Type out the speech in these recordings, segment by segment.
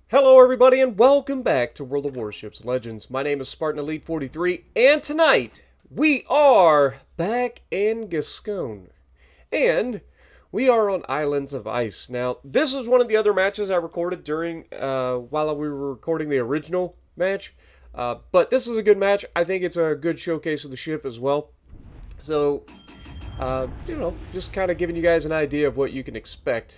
Hello everybody and welcome back to World of Warships Legends. My name is Spartan Elite 43 and tonight we are back in Gascon. And we are on Islands of Ice. Now, this is one of the other matches I recorded during while we were recording the original match. But this is a good match. I think it's a good showcase of the ship as well. So, just kind of giving you guys an idea of what you can expect.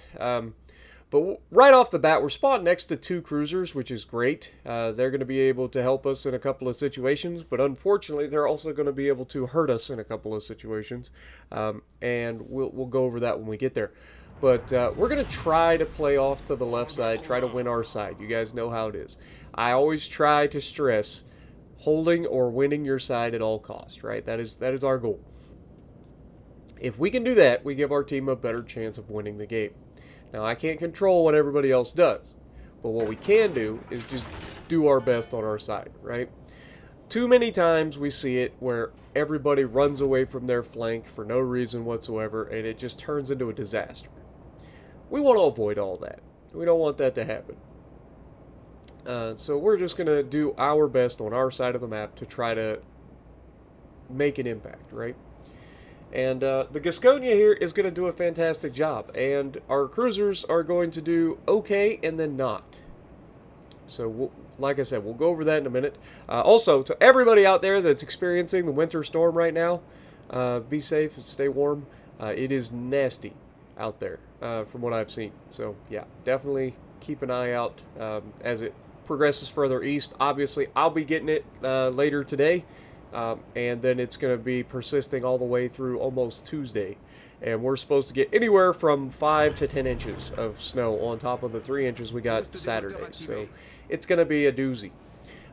But right off the bat, we're spawned next to two cruisers, which is great. They're going to be able to help us in a couple of situations, but unfortunately, they're also going to be able to hurt us in a couple of situations. And we'll go over that when we get there. But we're going to try to play off to the left side, try to win our side. You guys know how it is. I always try to stress holding or winning your side at all costs, right? That is our goal. If we can do that, we give our team a better chance of winning the game. Now, I can't control what everybody else does, but what we can do is just do our best on our side, right? Too many times we see it where everybody runs away from their flank for no reason whatsoever, and it just turns into a disaster. We want to avoid all that. We don't want that to happen. So we're just going to do our best on our side of the map to try to make an impact, right? And the Gasconia here is going to do a fantastic job, and our cruisers are going to do okay and then not. So, like I said, we'll go over that in a minute. Also, to everybody out there that's experiencing the winter storm right now, be safe and stay warm. It is nasty out there from what I've seen. So, yeah, definitely keep an eye out as it progresses further east. Obviously, I'll be getting it later today. And then it's going to be persisting all the way through almost Tuesday. And we're supposed to get anywhere from 5 to 10 inches of snow on top of the 3 inches we got Saturday. So it's going to be a doozy.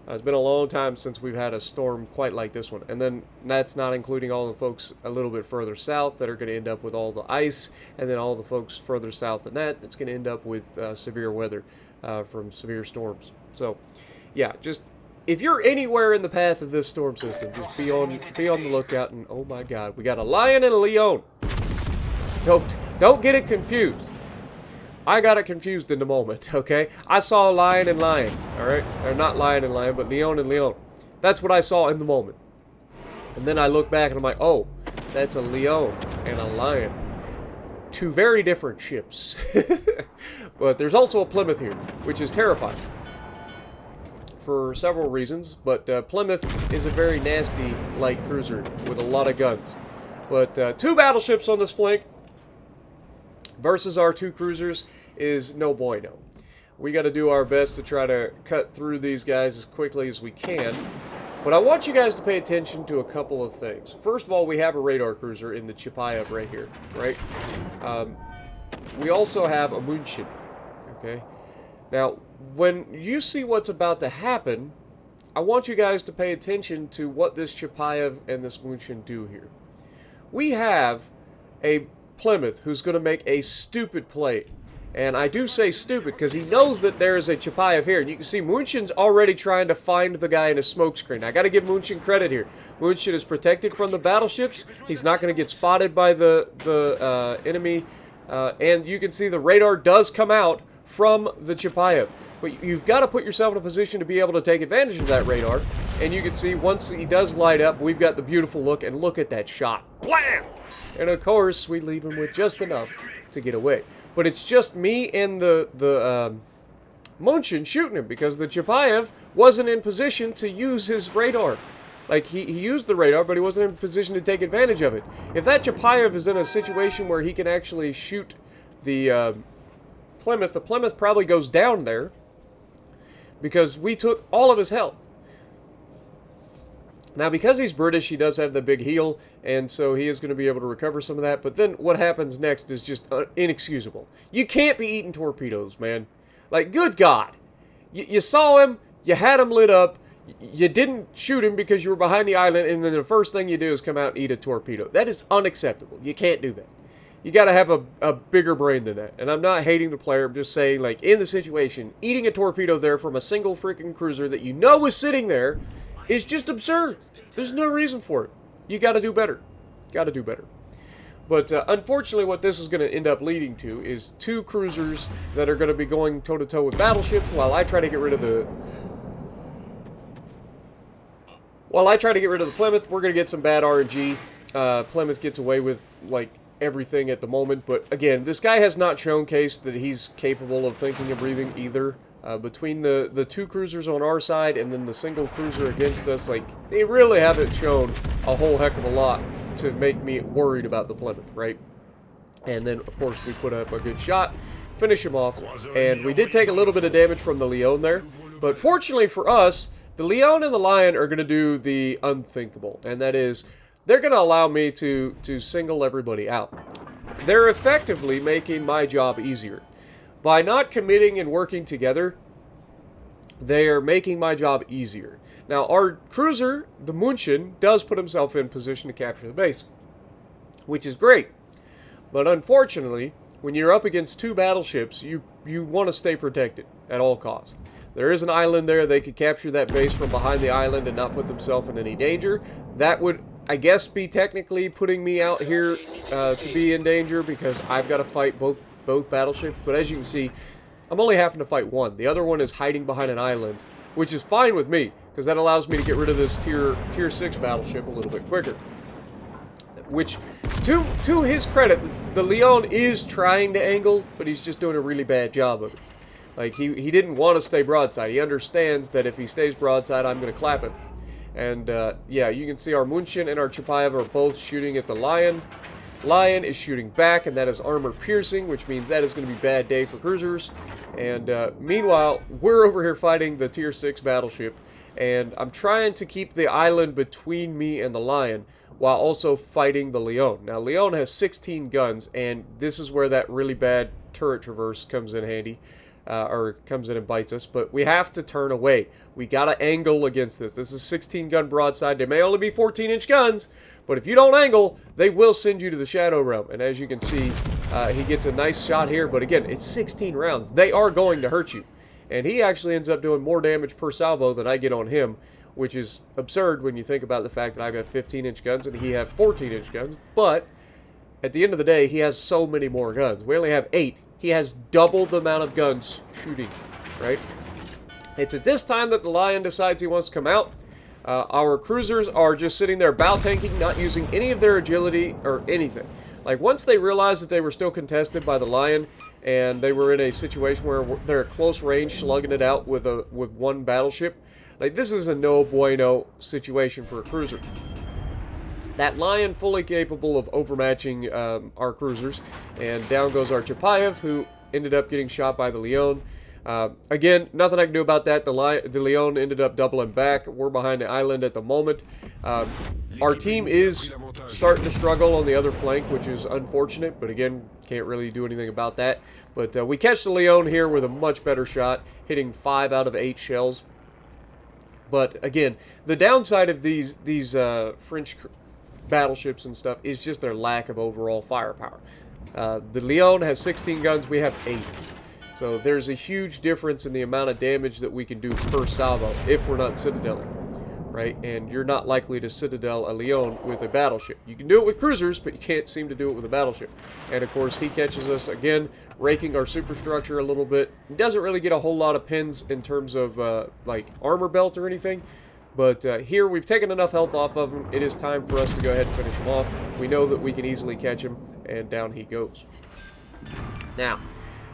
It's been a long time since we've had a storm quite like this one. And then that's not including all the folks a little bit further south that are going to end up with all the ice. And then all the folks further south than that that's going to end up with severe weather from severe storms. So, yeah, just... if you're anywhere in the path of this storm system, just be on the lookout. And oh my God, we got a lion and a leon. Don't get it confused. I got it confused in the moment. Okay, I saw lion and lion. All right, or not lion and lion, but leon and leon. That's what I saw in the moment. And then I look back and I'm like, oh, that's a leon and a lion. Two very different ships. But there's also a Plymouth here, which is terrifying. For several reasons, but Plymouth is a very nasty light cruiser with a lot of guns. But two battleships on this flank versus our two cruisers is no bueno. We got to do our best to try to cut through these guys as quickly as we can. But I want you guys to pay attention to a couple of things. First of all, we have a radar cruiser in the Chapayev right here, right? We also have a Munshin, okay? Now, when you see what's about to happen, I want you guys to pay attention to what this Chapayev and this Munshin do here. We have a Plymouth who's going to make a stupid play. And I do say stupid because he knows that there is a Chapayev here. And you can see Munshin's already trying to find the guy in a smokescreen. I got to give Munshin credit here. Munshin is protected from the battleships. He's not going to get spotted by the enemy. And you can see the radar does come out from the Chapayev. But you've got to put yourself in a position to be able to take advantage of that radar. And you can see once he does light up, we've got the beautiful look. And look at that shot. Blam! And of course, we leave him with just enough to get away. But it's just me and the Munshin shooting him because the Chapayev wasn't in position to use his radar. Like, he used the radar, but he wasn't in position to take advantage of it. If that Chapayev is in a situation where he can actually shoot the Plymouth probably goes down there because we took all of his health. Now, because he's British, he does have the big heel, and so he is going to be able to recover some of that. But then what happens next is just inexcusable. You can't be eating torpedoes, man. Like, good God. You saw him, you had him lit up, you didn't shoot him because you were behind the island, and then the first thing you do is come out and eat a torpedo. That is unacceptable. You can't do that. You got to have a bigger brain than that. And I'm not hating the player. I'm just saying, like, in the situation, eating a torpedo there from a single freaking cruiser that you know is sitting there is just absurd. There's no reason for it. You got to do better. Got to do better. But unfortunately, what this is going to end up leading to is 2 cruisers that are going to be going toe-to-toe with battleships while I try to get rid of the... Plymouth. We're going to get some bad RNG. Plymouth gets away with, like, everything at the moment. But, again, this guy has not showcased that he's capable of thinking and breathing either. Between the 2 cruisers on our side and then the single cruiser against us, like, they really haven't shown a whole heck of a lot to make me worried about the Plymouth, right? And then, of course, we put up a good shot, finish him off, and we did take a little bit of damage from the Leon there. But fortunately for us, the Leon and the Lion are going to do the unthinkable, and that is, they're going to allow me to single everybody out. They're effectively making my job easier. By not committing and working together, they are making my job easier. Now, our cruiser, the München, does put himself in position to capture the base, which is great. But unfortunately, when you're up against 2 battleships, you want to stay protected at all costs. There is an island there. They could capture that base from behind the island and not put themselves in any danger. That would, I guess, be technically putting me out here to be in danger because I've got to fight both battleships. But as you can see, I'm only having to fight one. The other one is hiding behind an island, which is fine with me, because that allows me to get rid of this tier 6 battleship a little bit quicker. Which, to his credit, the Leon is trying to angle, but he's just doing a really bad job of it. Like, he didn't want to stay broadside. He understands that if he stays broadside, I'm going to clap him. And, yeah, you can see our München and our Chapayev are both shooting at the Lion. Lion is shooting back, and that is armor piercing, which means that is going to be a bad day for cruisers. And meanwhile, we're over here fighting the tier 6 battleship, and I'm trying to keep the island between me and the Lion while also fighting the Leon. Now, Leon has 16 guns, and this is where that really bad turret traverse comes in handy, or comes in and bites us. But we have to turn away. We got to angle against this. This is 16-gun broadside. They may only be 14-inch guns, but if you don't angle, they will send you to the Shadow Realm. And as you can see, he gets a nice shot here. But again, it's 16 rounds. They are going to hurt you. And he actually ends up doing more damage per salvo than I get on him, which is absurd when you think about the fact that I've got 15-inch guns and he has 14-inch guns. But at the end of the day, he has so many more guns. We only have 8. He has double the amount of guns shooting, right? It's at this time that the Lion decides he wants to come out. Our cruisers are just sitting there bow tanking, not using any of their agility or anything. Like, once they realized that they were still contested by the Lion, and they were in a situation where they're at close range, slugging it out with one battleship, like, this is a no bueno situation for a cruiser. That Lion fully capable of overmatching our cruisers, and down goes our Chapayev, who ended up getting shot by the Leon. Again, nothing I can do about that. The Leon ended up doubling back. We're behind the island at the moment. Our team is starting to struggle on the other flank, which is unfortunate, but again, can't really do anything about that. But we catch the Leon here with a much better shot, hitting 5 out of 8 shells. But again, the downside of these French battleships and stuff is just their lack of overall firepower. The Leon has 16 guns, we have 8. So there's a huge difference in the amount of damage that we can do per salvo if we're not citadelling, right? And you're not likely to citadel a Leon with a battleship. You can do it with cruisers, but you can't seem to do it with a battleship. And of course, he catches us again, raking our superstructure a little bit. He doesn't really get a whole lot of pins in terms of like armor belt or anything. But here, we've taken enough health off of him. It is time for us to go ahead and finish him off. We know that we can easily catch him, and down he goes. Now,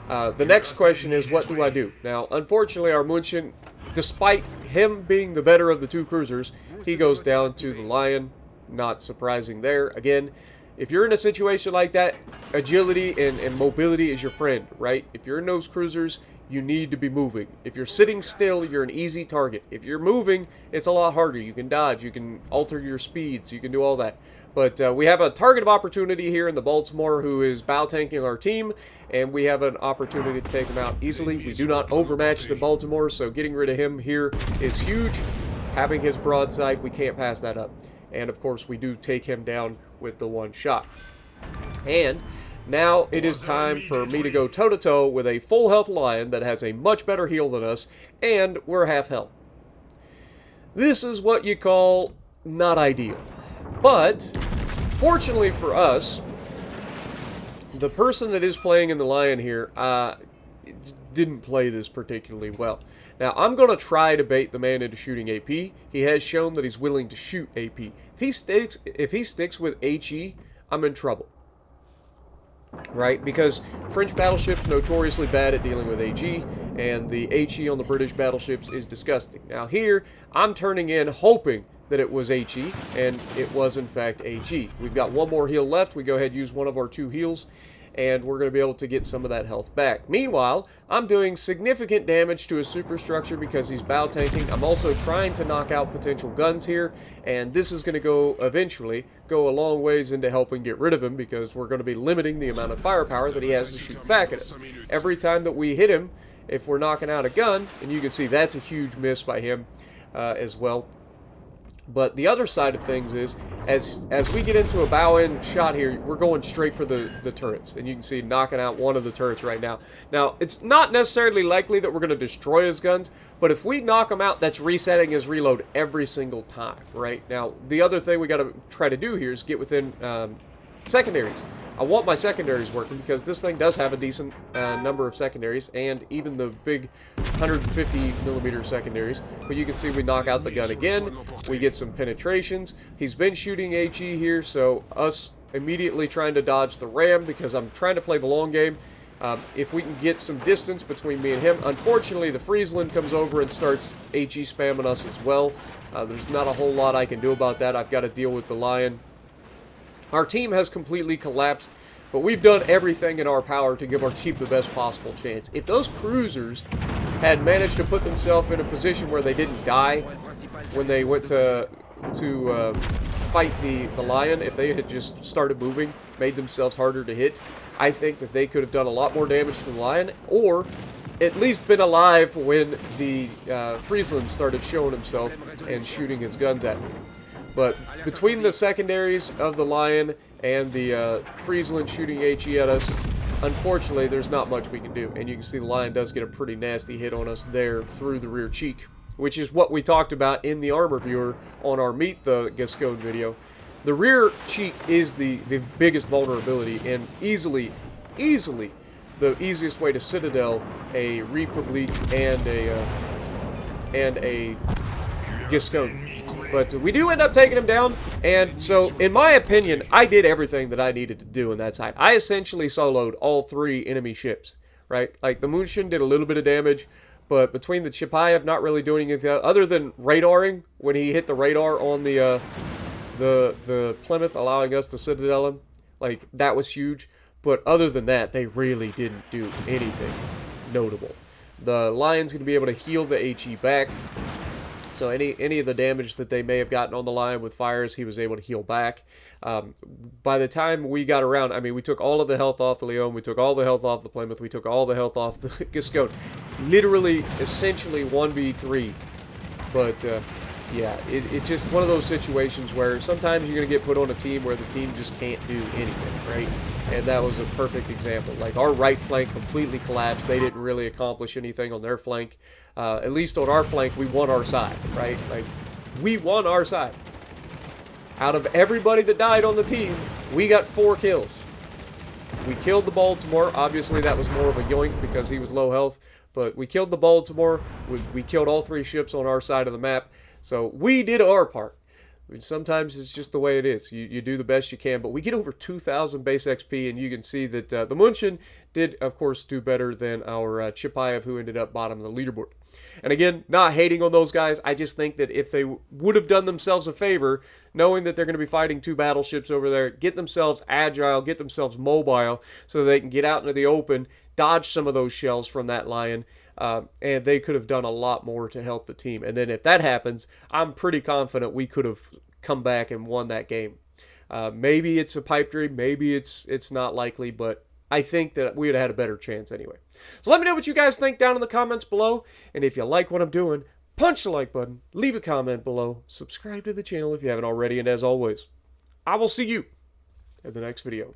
the next question is, what do I do? Now, unfortunately, our München, despite him being the better of the 2 cruisers, he goes down to the Lion. Not surprising there. Again, if you're in a situation like that, agility and mobility is your friend, right? If you're in those cruisers, you need to be moving. If you're sitting still, you're an easy target. If you're moving, it's a lot harder. You can dodge, you can alter your speeds, you can do all that. But we have a target of opportunity here in the Baltimore, who is bow tanking our team, and we have an opportunity to take him out easily. We do not overmatch the Baltimore, so getting rid of him here is huge. Having his broadside, we can't pass that up. And of course, we do take him down with the 1 shot. And now it is time for me to go toe-to-toe with a full health Lion that has a much better heal than us, and we're half health. This is what you call not ideal. But, fortunately for us, the person that is playing in the Lion here didn't play this particularly well. Now, I'm going to try to bait the man into shooting AP. He has shown that he's willing to shoot AP. If he sticks with HE, I'm in trouble. Right? Because French battleships notoriously bad at dealing with HE, and the HE on the British battleships is disgusting. Now here, I'm turning in hoping that it was HE, and it was in fact HE. We've got one more heal left. We go ahead and use one of our 2 heals, and we're going to be able to get some of that health back. Meanwhile, I'm doing significant damage to his superstructure because he's bow tanking. I'm also trying to knock out potential guns here, and this is going to eventually go a long ways into helping get rid of him, because we're going to be limiting the amount of firepower that he has to shoot back at us. Every time that we hit him, if we're knocking out a gun, and you can see that's a huge miss by him as well. But the other side of things is, as we get into a bow-in shot here, we're going straight for the turrets. And you can see knocking out one of the turrets right now. Now, it's not necessarily likely that we're going to destroy his guns, but if we knock him out, that's resetting his reload every single time, right? Now, the other thing we got to try to do here is get within secondaries. I want my secondaries working because this thing does have a decent number of secondaries, and even the big 150mm secondaries. But you can see we knock out the gun again. We get some penetrations. He's been shooting HE here, so us immediately trying to dodge the ram because I'm trying to play the long game. If we can get some distance between me and him. Unfortunately, the Friesland comes over and starts HE spamming us as well. There's not a whole lot I can do about that. I've got to deal with the Lion. Our team has completely collapsed, but we've done everything in our power to give our team the best possible chance. If those cruisers had managed to put themselves in a position where they didn't die when they went to fight the Lion, if they had just started moving, made themselves harder to hit, I think that they could have done a lot more damage to the Lion, or at least been alive when the Friesland started showing himself and shooting his guns at me. But between the secondaries of the Lion and the Friesland shooting HE at us, unfortunately, there's not much we can do. And you can see the Lion does get a pretty nasty hit on us there through the rear cheek, which is what we talked about in the armor viewer on our Meet the Gascogne video. The rear cheek is the biggest vulnerability, and easily the easiest way to Citadel a Republique and a Gascogne. But we do end up taking him down, and so, in my opinion, I did everything that I needed to do on that side. I essentially soloed all 3 enemy ships, right? Like, the München did a little bit of damage, but between the Chapayev not really doing anything other than radaring, when he hit the radar on the Plymouth, allowing us to Citadel him, like, that was huge. But other than that, they really didn't do anything notable. The Lion's going to be able to heal the HE back. So any of the damage that they may have gotten on the Lion with fires, he was able to heal back. By the time we got around, I mean, we took all of the health off the Leon, we took all the health off the Plymouth, we took all the health off the Gascogne. Literally, essentially 1v3. But, yeah, it's just one of those situations where sometimes you're going to get put on a team where the team just can't do anything, right? And that was a perfect example. Like, our right flank completely collapsed. They didn't really accomplish anything on their flank. At least on our flank, we won our side, right? Like, we won our side. Out of everybody that died on the team, we got 4 kills. We killed the Baltimore. Obviously, that was more of a yoink because he was low health. But we killed the Baltimore. We killed all 3 ships on our side of the map. So we did our part. Sometimes it's just the way it is. You do the best you can, but we get over 2,000 base XP, and you can see that the München did, of course, do better than our Chapayev, who ended up bottom of the leaderboard. And again, not hating on those guys. I just think that if they would have done themselves a favor, knowing that they're going to be fighting 2 battleships over there, get themselves agile, get themselves mobile, so they can get out into the open, dodge some of those shells from that Lion, and they could have done a lot more to help the team. And then if that happens, I'm pretty confident we could have come back and won that game. Maybe it's a pipe dream, maybe it's not likely, but I think that we would have had a better chance anyway. So let me know what you guys think down in the comments below, and if you like what I'm doing, punch the like button, leave a comment below, subscribe to the channel if you haven't already, and as always, I will see you in the next video.